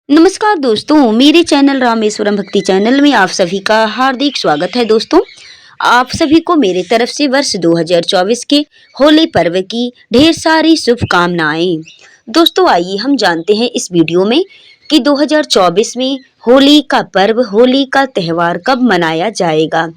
नमस्कार दोस्तों, मेरे चैनल रामेश्वरम भक्ति चैनल में आप सभी का हार्दिक स्वागत है। दोस्तों, आप सभी को मेरे तरफ से वर्ष 2024 के होली पर्व की ढेर सारी शुभकामनाएं। दोस्तों, आइए हम जानते हैं इस वीडियो में कि 2024 में होली का पर्व, होली का त्यौहार कब मनाया जाएगा,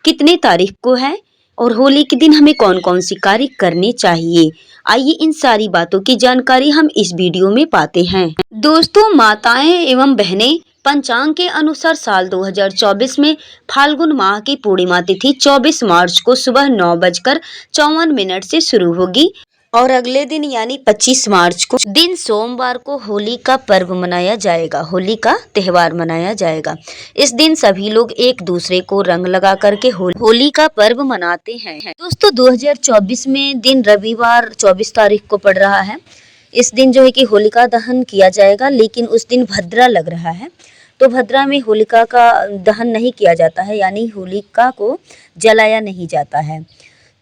कितने तारीख को है और होली के दिन हमें कौन कौन सी कार्य करने चाहिए। आइए इन सारी बातों की जानकारी हम इस वीडियो में पाते हैं। दोस्तों, माताएं एवं बहनें, पंचांग के अनुसार साल 2024 में फाल्गुन माह की पूर्णिमा तिथि 24 मार्च को सुबह 9:54 से शुरू होगी और अगले दिन यानी 25 मार्च को दिन सोमवार को होली का पर्व मनाया जाएगा, होली का त्यौहार मनाया जाएगा। इस दिन सभी लोग एक दूसरे को रंग लगा करके होली का पर्व मनाते हैं। दोस्तों, 2024 में दिन रविवार 24 तारीख को पड़ रहा है। इस दिन जो है कि होलिका दहन किया जाएगा, लेकिन उस दिन भद्रा लग रहा है, तो भद्रा में होलिका का दहन नहीं किया जाता है, यानी होलिका को जलाया नहीं जाता है।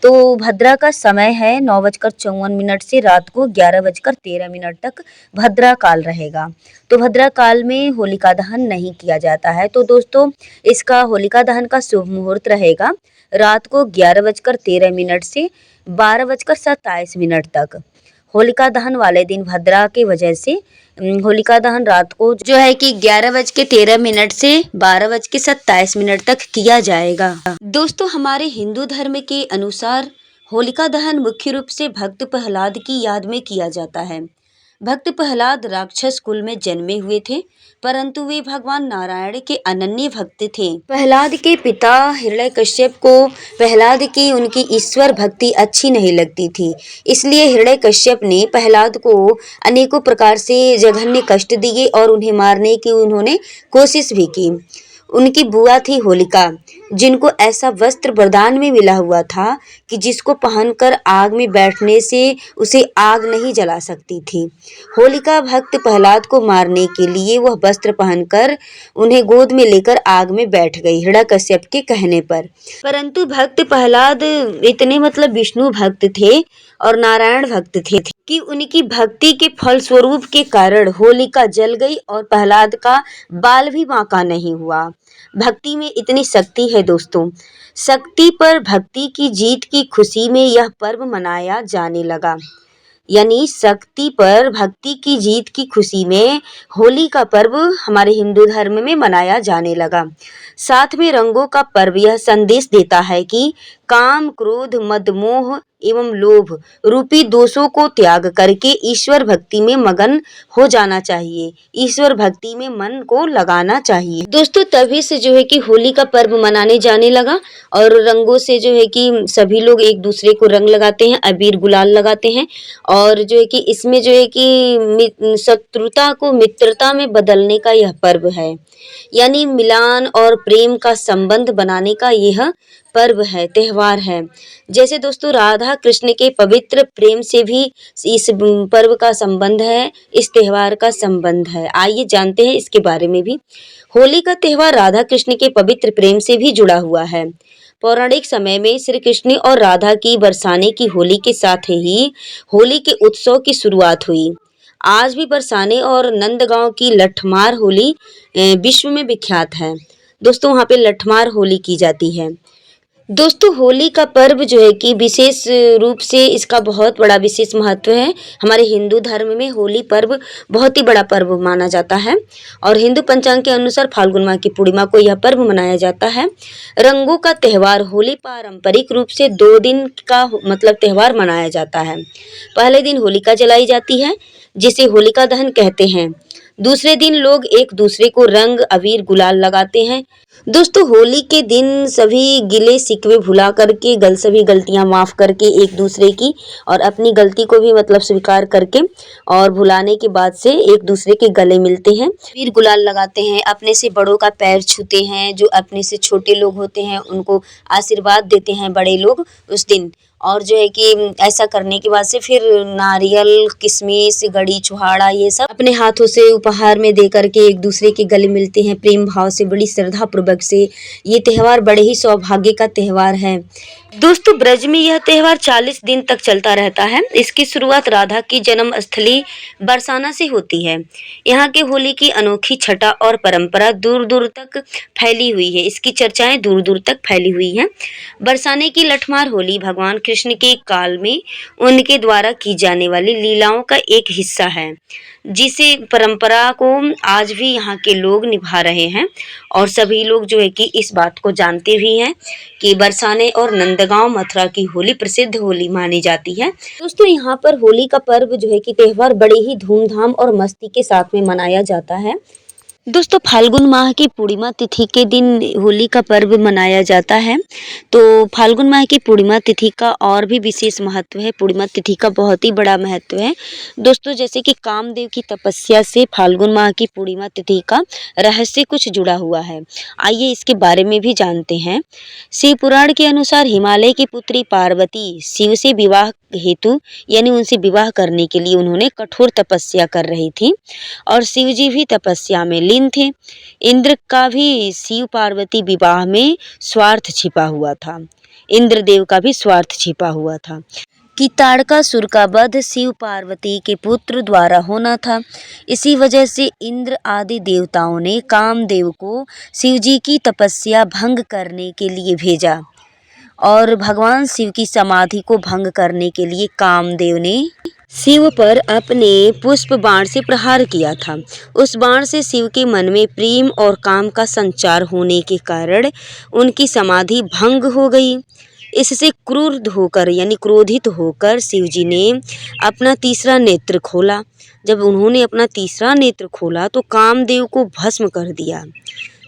तो भद्रा का समय है 9:54 से रात को 11:13 तक भद्रा काल रहेगा। तो भद्रा काल में होलिका दहन नहीं किया जाता है। तो दोस्तों, इसका होलिका दहन का शुभ मुहूर्त रहेगा रात को 11:13 से 12:27 तक। होलिका दहन वाले दिन भद्रा के वजह से होलिका दहन रात को जो है कि 11:13 से 12:27 तक किया जाएगा। दोस्तों, हमारे हिंदू धर्म के अनुसार होलिका दहन मुख्य रूप से भक्त प्रहलाद की याद में किया जाता है। भक्त प्रहलाद राक्षस कुल में जन्मे हुए थे, परंतु वे भगवान नारायण के अनन्य भक्त थे। प्रहलाद के पिता हिरण्यकश्यप को प्रहलाद की उनकी ईश्वर भक्ति अच्छी नहीं लगती थी, इसलिए हिरण्यकश्यप ने प्रहलाद को अनेकों प्रकार से जघन्य कष्ट दिए और उन्हें मारने की उन्होंने कोशिश भी की। उनकी बुआ थी होलिका, जिनको ऐसा वस्त्र वरदान में मिला हुआ था कि जिसको पहनकर आग में बैठने से उसे आग नहीं जला सकती थी। होलिका भक्त प्रहलाद को मारने के लिए वह वस्त्र पहनकर उन्हें गोद में लेकर आग में बैठ गई हिरण्यकश्यप के कहने पर। परंतु भक्त प्रहलाद इतने विष्णु भक्त थे और नारायण भक्त थे कि उनकी भक्ति के फलस्वरूप के कारण होलिका जल गई और प्रहलाद का बाल भी बांका नहीं हुआ। भक्ति में इतनी शक्ति है दोस्तों। शक्ति पर भक्ति की जीत की खुशी में यह पर्व मनाया जाने लगा, यानी शक्ति पर भक्ति की जीत की खुशी में होली का पर्व हमारे हिंदू धर्म में मनाया जाने लगा। साथ में रंगों का पर्व यह संदेश देता है कि काम, क्रोध, मद, मोह एवं लोभ रूपी दोषों को त्याग करके ईश्वर भक्ति में मगन हो जाना चाहिए, ईश्वर भक्ति में मन को लगाना चाहिए। दोस्तों, तभी से जो है कि होली का पर्व मनाने जाने लगा और रंगों से जो है कि सभी लोग एक दूसरे को रंग लगाते हैं, अबीर गुलाल लगाते हैं और जो है कि इसमें जो है कि शत्रुता को मित्रता में बदलने का यह पर्व है, यानी मिलान और प्रेम का संबंध बनाने का यह पर्व है, त्यौहार है। जैसे दोस्तों, राधा कृष्ण के पवित्र प्रेम से भी इस पर्व का संबंध है, इस त्यौहार का संबंध है। आइए जानते हैं इसके बारे में भी। होली का त्यौहार राधा कृष्ण के पवित्र प्रेम से भी जुड़ा हुआ है। पौराणिक समय में श्री कृष्ण और राधा की बरसाने की होली के साथ ही होली के उत्सव की शुरुआत हुई। आज भी बरसाने और नंदगांव की लठमार होली विश्व में विख्यात है। दोस्तों, वहाँ पे लठमार होली की जाती है। दोस्तों, होली का पर्व जो है कि विशेष रूप से इसका बहुत बड़ा विशेष महत्व है। हमारे हिंदू धर्म में होली पर्व बहुत ही बड़ा पर्व माना जाता है और हिंदू पंचांग के अनुसार फाल्गुन माह की पूर्णिमा को यह पर्व मनाया जाता है। रंगों का त्यौहार होली पारंपरिक रूप से 2 दिन का त्यौहार मनाया जाता है। पहले दिन होलिका जलाई जाती है, जिसे होलिका दहन कहते हैं। दूसरे दिन लोग एक दूसरे को रंग, अबीर, गुलाल लगाते हैं। दोस्तों, होली के दिन सभी गिले शिकवे भुला करके सभी गलतियां माफ करके एक दूसरे की और अपनी गलती को भी स्वीकार करके और भुलाने के बाद से एक दूसरे के गले मिलते हैं, अबीर गुलाल लगाते हैं, अपने से बड़ों का पैर छूते हैं, जो अपने से छोटे लोग होते हैं उनको आशीर्वाद देते हैं बड़े लोग उस दिन। और जो है कि ऐसा करने के बाद से फिर नारियल, किशमिश, गड़ी, छुहाड़ा ये सब अपने हाथों से उपहार में दे करके एक दूसरे के गले मिलते हैं प्रेम भाव से, बड़ी श्रद्धा पूर्वक से। ये त्योहार बड़े ही सौभाग्य का त्योहार है। दोस्तों, ब्रज में यह त्योहार 40 दिन तक चलता रहता है। इसकी शुरुआत राधा की जन्म स्थली बरसाना से होती है। यहाँ के होली की अनोखी छटा और परंपरा दूर दूर तक फैली हुई है। इसकी चर्चाएं दूर दूर तक फैली हुई हैं। बरसाने की लठमार होली भगवान कृष्ण के काल में उनके द्वारा की जाने वाली लीलाओं का एक हिस्सा है, जिसे परंपरा को आज भी यहाँ के लोग निभा रहे हैं। और सभी लोग जो है कि इस बात को जानते भी हैं कि बरसाने और नंदगांव मथुरा की होली प्रसिद्ध होली मानी जाती है। दोस्तों, यहाँ पर होली का पर्व जो है कि त्योहार बड़े ही धूमधाम और मस्ती के साथ में मनाया जाता है। दोस्तों, फाल्गुन माह की पूर्णिमा तिथि के दिन होली का पर्व मनाया जाता है। तो फाल्गुन माह की पूर्णिमा तिथि का और भी विशेष महत्व है। पूर्णिमा तिथि का बहुत ही बड़ा महत्व है। दोस्तों, जैसे कि कामदेव की तपस्या से फाल्गुन माह की पूर्णिमा तिथि का रहस्य कुछ जुड़ा हुआ है। आइए इसके बारे में भी जानते हैं। शिव पुराण के अनुसार हिमालय की पुत्री पार्वती शिव से विवाह हेतु यानी उनसे विवाह करने के लिए उन्होंने कठोर तपस्या कर रही थी और शिव जी भी तपस्या में लीन थे। इंद्र का भी शिव पार्वती विवाह में स्वार्थ छिपा हुआ था। इंद्रदेव का भी स्वार्थ छिपा हुआ था कि ताड़कासुर का वध शिव पार्वती के पुत्र द्वारा होना था। इसी वजह से इंद्र आदि देवताओं ने कामदेव को शिव जी की तपस्या भंग करने के लिए भेजा और भगवान शिव की समाधि को भंग करने के लिए कामदेव ने शिव पर अपने पुष्प बाण से प्रहार किया था। उस बाण से शिव के मन में प्रेम और काम का संचार होने के कारण उनकी समाधि भंग हो गई। इससे क्रुद्ध होकर यानी क्रोधित होकर शिव जी ने अपना तीसरा नेत्र खोला। जब उन्होंने अपना तीसरा नेत्र खोला तो कामदेव को भस्म कर दिया।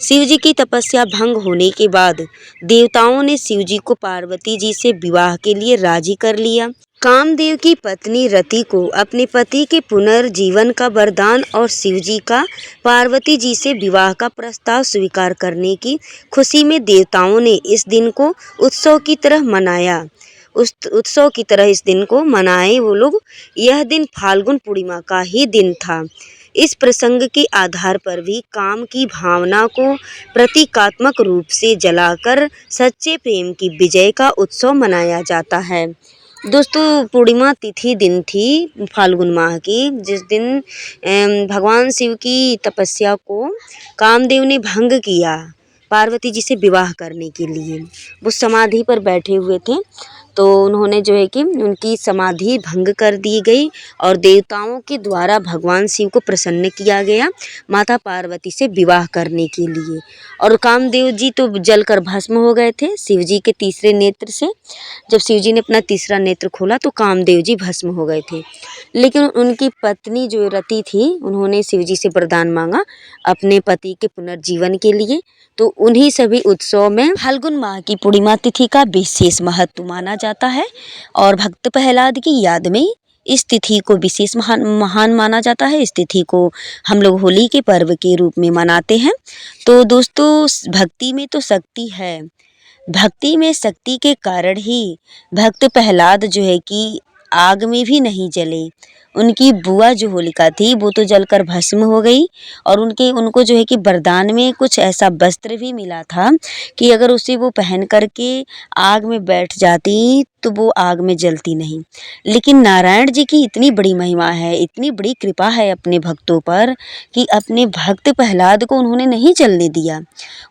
शिव जी की तपस्या भंग होने के बाद देवताओं ने शिव जी को पार्वती जी से विवाह के लिए राजी कर लिया। कामदेव की पत्नी रति को अपने पति के पुनर्जीवन का वरदान और शिव जी का पार्वती जी से विवाह का प्रस्ताव स्वीकार करने की खुशी में देवताओं ने इस दिन को उत्सव की तरह मनाया। उस उत्सव की तरह इस दिन को मनाए वो लोग। यह दिन फाल्गुन पूर्णिमा का ही दिन था। इस प्रसंग के आधार पर भी काम की भावना को प्रतीकात्मक रूप से जलाकर सच्चे प्रेम की विजय का उत्सव मनाया जाता है। दोस्तों, पूर्णिमा तिथि दिन थी फाल्गुन माह की, जिस दिन भगवान शिव की तपस्या को कामदेव ने भंग किया पार्वती जी से विवाह करने के लिए। वो समाधि पर बैठे हुए थे तो उन्होंने जो है कि उनकी समाधि भंग कर दी गई और देवताओं के द्वारा भगवान शिव को प्रसन्न किया गया माता पार्वती से विवाह करने के लिए। और कामदेव जी तो जलकर भस्म हो गए थे शिव जी के तीसरे नेत्र से। जब शिव जी ने अपना तीसरा नेत्र खोला तो कामदेव जी भस्म हो गए थे। लेकिन उनकी पत्नी जो रति थी उन्होंने शिव जी से वरदान मांगा अपने पति के पुनर्जीवन के लिए। तो उन्हीं सभी उत्सव में फाल्गुन माह की पूर्णिमा तिथि का विशेष महत्व माना जाता है और भक्त प्रहलाद की याद में इस तिथि को विशेष महान माना जाता है। इस तिथि को हम लोग होली के पर्व के रूप में मनाते हैं। तो दोस्तों, भक्ति में तो शक्ति है। भक्ति में शक्ति के कारण ही भक्त प्रहलाद जो है कि आग में भी नहीं जले। उनकी बुआ जो होलिका थी वो तो जलकर भस्म हो गई और उनको जो है कि वरदान में कुछ ऐसा वस्त्र भी मिला था कि अगर उसे वो पहन करके आग में बैठ जाती तो वो आग में जलती नहीं। लेकिन नारायण जी की इतनी बड़ी महिमा है, इतनी बड़ी कृपा है अपने भक्तों पर कि अपने भक्त प्रहलाद को उन्होंने नहीं जलने दिया।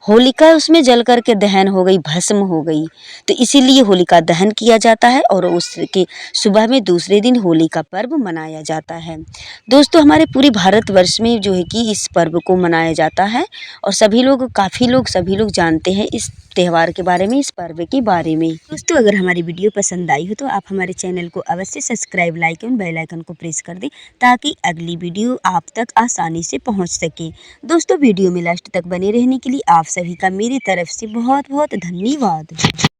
होलिका उसमें जल करके दहन हो गई, भस्म हो गई। तो इसीलिए होलिका दहन किया जाता है और उसके सुबह में दूसरे दिन होली का पर्व मनाया जाता है। दोस्तों, हमारे पूरे भारतवर्ष में जो है कि इस पर्व को मनाया जाता है और सभी लोग जानते हैं इस त्यौहार के बारे में, इस पर्व के बारे में। दोस्तों, अगर हमारी वीडियो पसंद आई हो तो आप हमारे चैनल को अवश्य सब्सक्राइब, लाइक एवं बेल आइकन को प्रेस कर दें ताकि अगली वीडियो आप तक आसानी से पहुंच सके। दोस्तों, वीडियो में लास्ट तक बने रहने के लिए आप सभी का मेरी तरफ से बहुत बहुत धन्यवाद।